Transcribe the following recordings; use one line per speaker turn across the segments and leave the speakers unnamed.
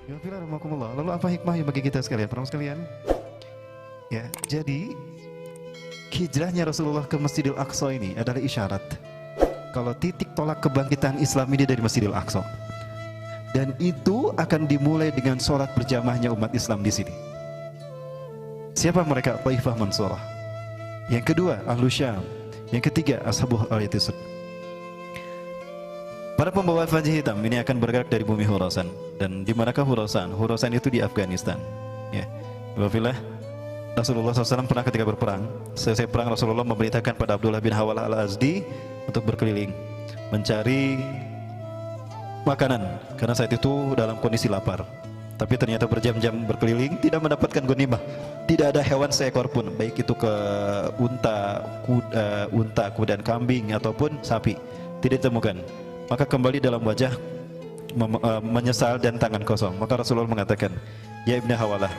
Lalu apa hikmahnya bagi kita sekalian, para sekalian? Ya, jadi hijrahnya Rasulullah ke Masjidil Aqsa ini adalah isyarat kalau titik tolak kebangkitan Islam ini dari Masjidil Aqsa. Dan itu akan dimulai dengan sholat berjamaahnya umat Islam di sini. Siapa mereka? Taifah Mansurah. Yang kedua, Ahlu Syam. Yang ketiga, Ashabul Ayatisud. Para pembawa panji hitam ini akan bergerak dari bumi Khurasan. Dan di manakah Khurasan? Khurasan itu di Afghanistan. Ya, wafilah Rasulullah SAW pernah ketika berperang, selesai perang Rasulullah memerintahkan pada Abdullah bin Hawalah al-Azdi untuk berkeliling mencari makanan karena saat itu dalam kondisi lapar. Tapi ternyata berjam-jam berkeliling tidak mendapatkan ghanimah. Tidak ada hewan seekor pun, baik itu ke unta, kemudian kambing ataupun sapi, tidak ditemukan. Maka kembali dalam wajah menyesal dan tangan kosong. Maka Rasulullah mengatakan, "Ya Ibnu Hawalah,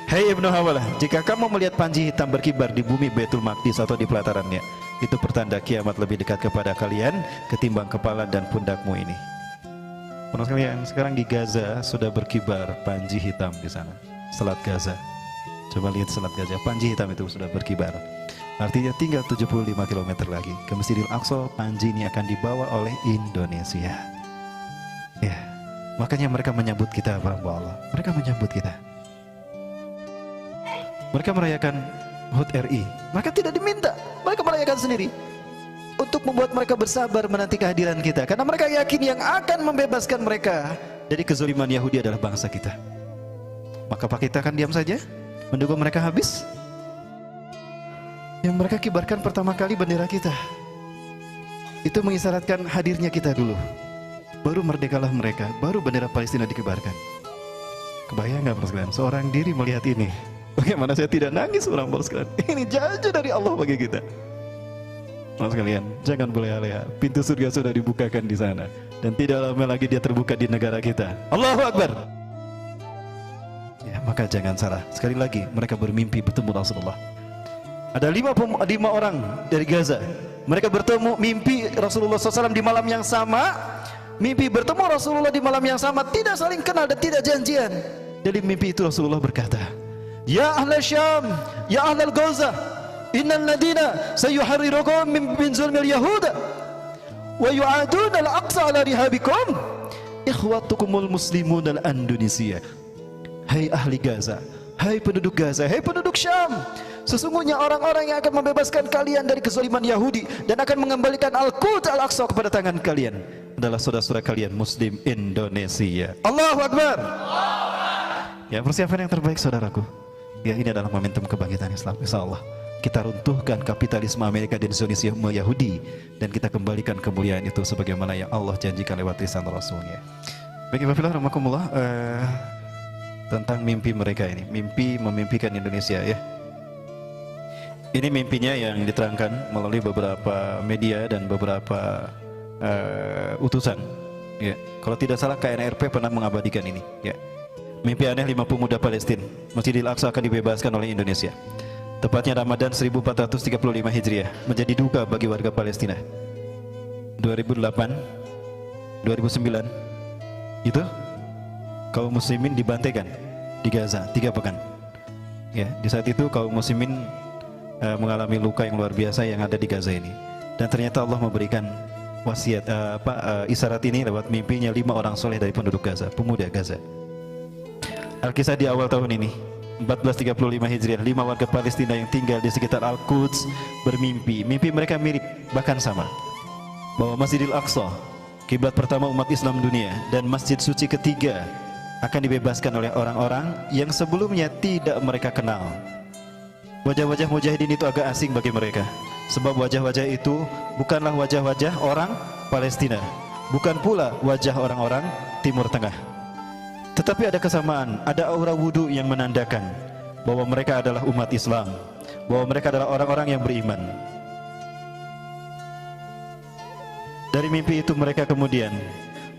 hai Ibnu Hawalah, jika kamu melihat panji hitam berkibar di bumi Baitul Maqdis atau di pelatarannya, itu pertanda kiamat lebih dekat kepada kalian ketimbang kepala dan pundakmu ini." Menurut kalian, sekarang di Gaza sudah berkibar panji hitam di sana. Selat Gaza. Coba lihat selat Gaza, panji hitam itu sudah berkibar. Artinya tinggal 75 km lagi ke Masjidil Aqsa, panji ini akan dibawa oleh Indonesia. Ya, makanya mereka menyambut kita, para hamba Allah. Mereka menyambut kita. Mereka merayakan HUT RI. Mereka tidak diminta, mereka merayakan sendiri. Untuk membuat mereka bersabar menanti kehadiran kita, karena mereka yakin yang akan membebaskan mereka dari kezaliman Yahudi adalah bangsa kita. Maka apa kita akan diam saja menunggu mereka habis? Yang mereka kibarkan pertama kali bendera kita, itu mengisyaratkan hadirnya kita dulu. Baru merdekalah mereka, baru bendera Palestina dikibarkan. Kebayang nggak, para sekalian, seorang diri melihat ini? Bagaimana saya tidak nangis, orang para sekalian? Ini janji dari Allah bagi kita. Para sekalian, jangan berleha-leha. Pintu surga sudah dibukakan di sana, dan tidak lama lagi dia terbuka di negara kita. Allahu Akbar. Ya, maka jangan salah. Sekali lagi, mereka bermimpi bertemu Rasulullah. Ada 5 orang dari Gaza. Mereka bertemu, mimpi Rasulullah SAW di malam yang sama. Mimpi bertemu Rasulullah di malam yang sama, tidak saling kenal dan tidak janjian. Dari mimpi itu Rasulullah berkata, "Ya ahla Syam, ya ahla Gaza, innal ladina sayuharrirukum min zulmil yahuda wa yu'aduna al-aqsa ala rihabikum ikhwatukumul muslimun al-Indonesia." Hai ahli Gaza, hai penduduk Gaza, hai penduduk Syam, sesungguhnya orang-orang yang akan membebaskan kalian dari kezaliman Yahudi dan akan mengembalikan Al-Quds Al-Aqsa kepada tangan kalian adalah saudara-saudara kalian Muslim Indonesia. Allahu Akbar. Ya, persiapan yang terbaik, saudaraku. Ya, ini adalah momentum kebangkitan Islam. Insyaallah kita runtuhkan kapitalisme Amerika dan Indonesia Yahudi, dan kita kembalikan kemuliaan itu sebagaimana yang Allah janjikan lewat lisan Rasulnya. Baik, Bapak rahmakumullah, tentang mimpi mereka ini, mimpi memimpikan Indonesia, ya. Ini mimpinya yang diterangkan melalui beberapa media dan beberapa utusan. Ya. Kalau tidak salah KNRP pernah mengabadikan ini. Ya. Mimpi aneh 5 pemuda Palestina, Masjidil Aqsa akan dibebaskan oleh Indonesia. Tepatnya Ramadan 1435 Hijriah, menjadi duka bagi warga Palestina. 2008, 2009, itu kaum muslimin dibantaikan di Gaza 3 pekan. Ya, di saat itu kaum muslimin mengalami luka yang luar biasa yang ada di Gaza ini. Dan ternyata Allah memberikan wasiat isyarat ini lewat mimpinya 5 orang soleh dari penduduk Gaza, pemuda Gaza. Alkisah di awal tahun ini 1435 Hijriah, 5 warga Palestina yang tinggal di sekitar Al-Quds bermimpi. Mimpi mereka mirip, bahkan sama, bahwa Masjidil Aqsa, kiblat pertama umat Islam dunia dan masjid suci ketiga, akan dibebaskan oleh orang-orang yang sebelumnya tidak mereka kenal. Wajah-wajah mujahidin itu agak asing bagi mereka, sebab wajah-wajah itu bukanlah wajah-wajah orang Palestina, bukan pula wajah orang-orang Timur Tengah. Tetapi ada kesamaan, ada aura wudhu yang menandakan bahwa mereka adalah umat Islam, bahwa mereka adalah orang-orang yang beriman. Dari mimpi itu mereka kemudian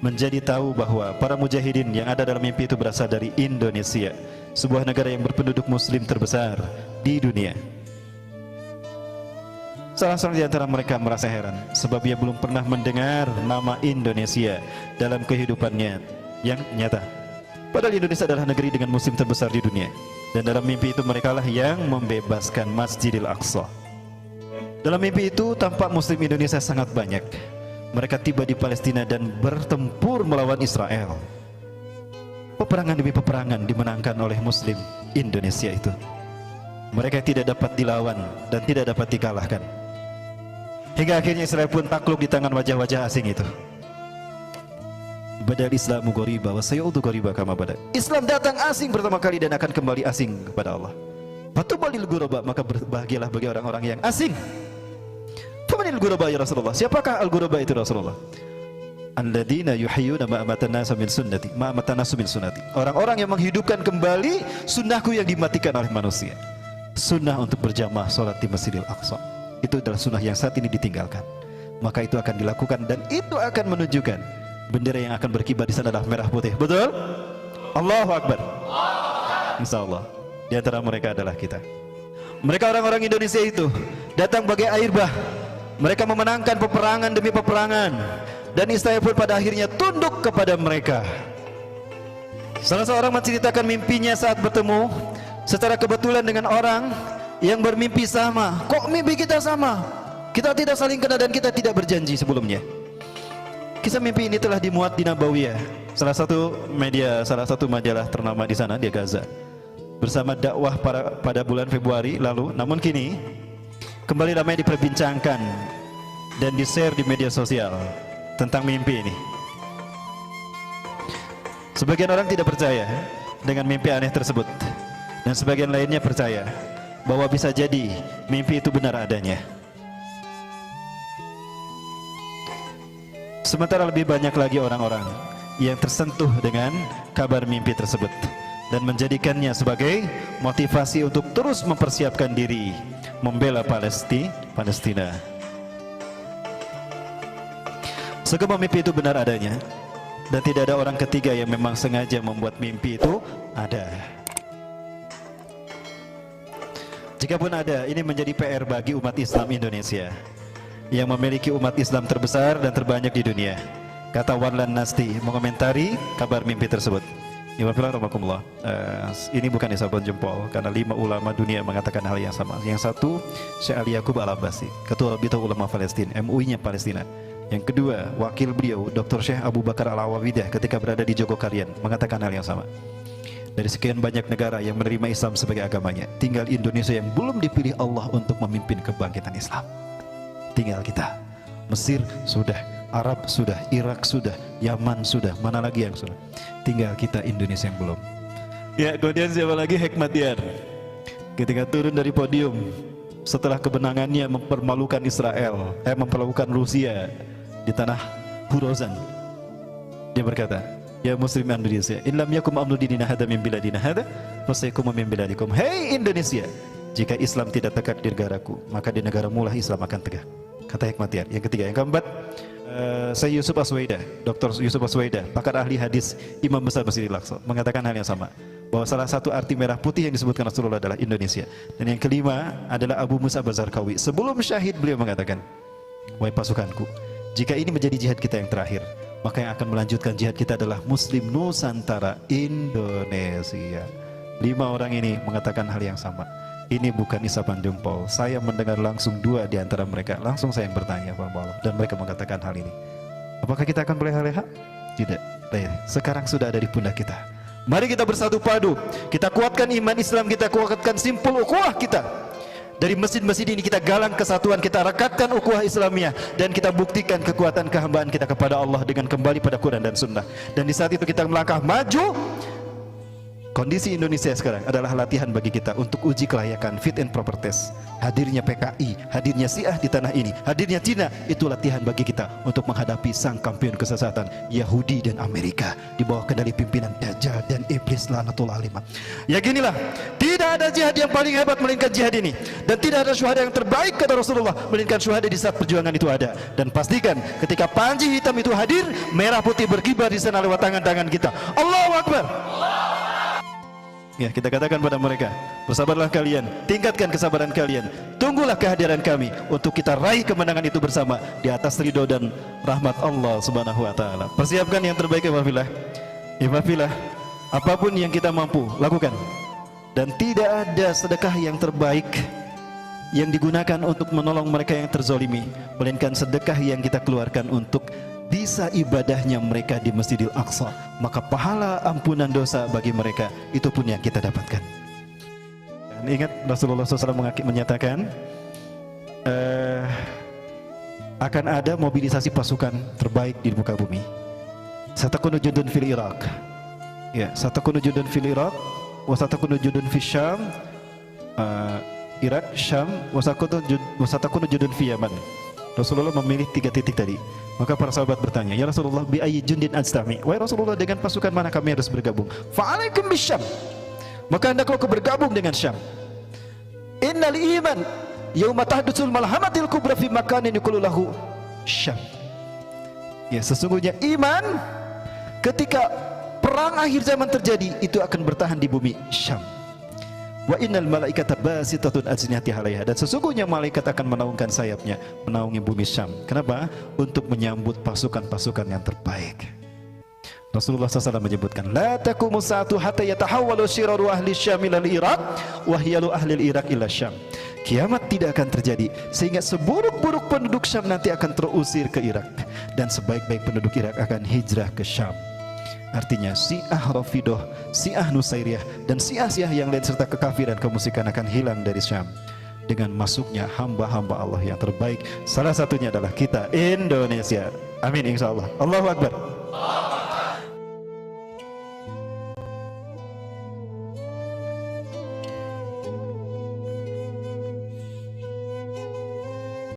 menjadi tahu bahwa para mujahidin yang ada dalam mimpi itu berasal dari Indonesia, sebuah negara yang berpenduduk muslim terbesar di dunia. Salah seorang di antara mereka merasa heran, sebab ia belum pernah mendengar nama Indonesia dalam kehidupannya yang nyata. Padahal Indonesia adalah negeri dengan muslim terbesar di dunia. Dan dalam mimpi itu mereka lah yang membebaskan Masjidil Aqsa. Dalam mimpi itu tampak muslim Indonesia sangat banyak. Mereka tiba di Palestina dan bertempur melawan Israel. Peperangan demi peperangan dimenangkan oleh muslim Indonesia itu. Mereka tidak dapat dilawan dan tidak dapat dikalahkan. Hingga akhirnya Israel pun takluk di tangan wajah-wajah asing itu. Badal Islamu ghoriba wa sayaudu ghoriba kama bada. Islam datang asing pertama kali dan akan kembali asing kepada Allah. Fatubalil ghuraba, maka berbahagialah bagi orang-orang yang asing. Famanil ghuraba ya Rasulullah? Siapakah al-ghuraba itu Rasulullah? Alladzina yuhayyuna ma amatan nasu min sunnati, ma amatan nasu min sunnati. Orang-orang yang menghidupkan kembali sunnahku yang dimatikan oleh manusia. Sunnah untuk berjamaah salat di Masjidil Aqsa. Itu adalah sunnah yang saat ini ditinggalkan. Maka itu akan dilakukan dan itu akan menunjukkan bendera yang akan berkibar di sana adalah merah putih. Betul? Allahu Akbar. Insyaallah di antara mereka adalah kita. Mereka orang-orang Indonesia itu datang bagai air bah. Mereka memenangkan peperangan demi peperangan dan Israel pun pada akhirnya tunduk kepada mereka. Salah seorang menceritakan mimpinya saat bertemu secara kebetulan dengan orang yang bermimpi sama. Kok mimpi kita sama? Kita tidak saling kenal dan kita tidak berjanji sebelumnya. Kisah mimpi ini telah dimuat di Nabawiyah, salah satu majalah ternama di sana, di Gaza, bersama dakwah pada bulan Februari lalu. Namun kini kembali ramai diperbincangkan dan di-share di media sosial tentang mimpi ini. Sebagian orang tidak percaya dengan mimpi aneh tersebut, dan sebagian lainnya percaya bahwa bisa jadi mimpi itu benar adanya. Sementara lebih banyak lagi orang-orang yang tersentuh dengan kabar mimpi tersebut dan menjadikannya sebagai motivasi untuk terus mempersiapkan diri membela Palestina. Segala mimpi itu benar adanya dan tidak ada orang ketiga yang memang sengaja membuat mimpi itu ada. Jikapun ada, ini menjadi PR bagi umat Islam Indonesia yang memiliki umat Islam terbesar dan terbanyak di dunia. Kata Warlan Nasti mengomentari kabar mimpi tersebut. Ini bukan isapan jempol karena 5 ulama dunia mengatakan hal yang sama. Yang satu Syekh Ali Yaqub Al-Abbasi, Ketua Bid'ah Ulama Palestina, MUI-nya Palestina. Yang kedua, wakil beliau Dr. Syekh Abu Bakar Al-Awawidah ketika berada di Jogokarian mengatakan hal yang sama. Dari sekian banyak negara yang menerima Islam sebagai agamanya, tinggal Indonesia yang belum dipilih Allah untuk memimpin kebangkitan Islam. Tinggal kita. Mesir sudah, Arab sudah, Irak sudah, Yaman sudah, mana lagi yang sudah? Tinggal kita Indonesia yang belum. Ya, kemudian siapa lagi? Hekmatyar. Ketika turun dari podium setelah kemenangannya mempermalukan Israel, mempermalukan Rusia di tanah Hurozan, dia berkata, ya Muslim Indonesia, in lam yakum amnu dinina hada min biladina hada fasaykum min biladikum. Hei Indonesia, jika Islam tidak tegak di negaraku, maka di negaramu lah Islam akan tegak. Kata Hekmatyar. Yang ketiga, yang keempat, Syekh Yusuf Aswaidah, Dr. Yusuf Aswaidah, pakar ahli hadis Imam Besar Masjidil Aqsa, mengatakan hal yang sama, bahwa salah satu arti merah putih yang disebutkan Rasulullah adalah Indonesia. Dan yang kelima adalah Abu Musa Bazarkawi. Sebelum syahid beliau mengatakan, wahai pasukanku, jika ini menjadi jihad kita yang terakhir, maka yang akan melanjutkan jihad kita adalah Muslim Nusantara Indonesia. 5 orang ini mengatakan hal yang sama. Ini bukan isapan jempol. Saya mendengar langsung 2 di antara mereka. Langsung saya yang bertanya kepada Allah, dan mereka mengatakan hal ini. Apakah kita akan berleha-leha? Tidak. Sekarang sudah ada di pundak kita. Mari kita bersatu padu. Kita kuatkan iman Islam kita, kuatkan simpul ukhuwah kita. Dari masjid-masjid ini kita galang kesatuan, kita rekatkan ukhuwah Islamiyah, dan kita buktikan kekuatan kehambaan kita kepada Allah dengan kembali pada Quran dan Sunnah. Dan di saat itu kita melangkah maju. Kondisi Indonesia sekarang adalah latihan bagi kita untuk uji kelayakan, fit and proper test. Hadirnya PKI, hadirnya Syiah di tanah ini, hadirnya Cina, itu latihan bagi kita untuk menghadapi sang kampion kesesatan Yahudi dan Amerika di bawah kendali pimpinan Dajjal dan Iblis laknatullah alaihim. Yakinilah, tidak ada jihad yang paling hebat melainkan jihad ini, dan tidak ada syuhada yang terbaik kata Rasulullah melainkan syuhada di saat perjuangan itu ada. Dan pastikan ketika panji hitam itu hadir, merah putih berkibar di sana lewat tangan-tangan kita. Allahu Akbar. Ya, kita katakan pada mereka, bersabarlah kalian, tingkatkan kesabaran kalian, tunggulah kehadiran kami untuk kita raih kemenangan itu bersama di atas ridho dan rahmat Allah Subhanahu wa taala. Persiapkan yang terbaik, Ikhwafillah. Ikhwafillah, Apapun yang kita mampu lakukan. Dan tidak ada sedekah yang terbaik yang digunakan untuk menolong mereka yang terzolimi, melainkan sedekah yang kita keluarkan untuk bisa ibadahnya mereka di Masjidil Aqsa. Maka pahala ampunan dosa bagi mereka itu pun yang kita dapatkan. Dan ingat Rasulullah SAW menyatakan akan ada mobilisasi pasukan terbaik di muka bumi. Satakunu jundun fil Iraq. Ya, satakunu jundun fil Iraq, wa satakunu jundun fil Syam. Irak, Syam, wasatakunu jundun fi Yaman. Rasulullah memilih 3 titik tadi. Maka para sahabat bertanya, ya Rasulullah, bi ayyi jundin ajtami? Wahai Rasulullah, dengan pasukan mana kami harus bergabung? Fa'alaikum bisyam. Maka hendaklah kau bergabung dengan Syam. Innal iman yauma tahdutsul malhamatil kubra fi makanin yuqalu lahu Syam. Ya, sesungguhnya iman ketika perang akhir zaman terjadi itu akan bertahan di bumi Syam. Wa innal malaikata basitatun ajnihatiha 'alaiha, dan sesungguhnya malaikat akan menaungkan sayapnya menaungi bumi Syam. Kenapa? Untuk menyambut pasukan-pasukan yang terbaik. Rasulullah SAW menyebutkan, la taqumu sa'atu hatta yatahawwalu syiraru ahli Syam ila al-Iraq wa hiyalu ahli al-Iraq ila Syam. Kiamat tidak akan terjadi sehingga seburuk-buruk penduduk Syam nanti akan terusir ke Irak, dan sebaik-baik penduduk Irak akan hijrah ke Syam. Artinya Syiah Rafidah, Syiah Nusairiyah, dan Syiah-Syiah yang lain serta kekafiran kemusyrikan akan hilang dari Syam dengan masuknya hamba-hamba Allah yang terbaik. Salah satunya adalah kita, Indonesia. Amin, insya Allah. Allahu Akbar.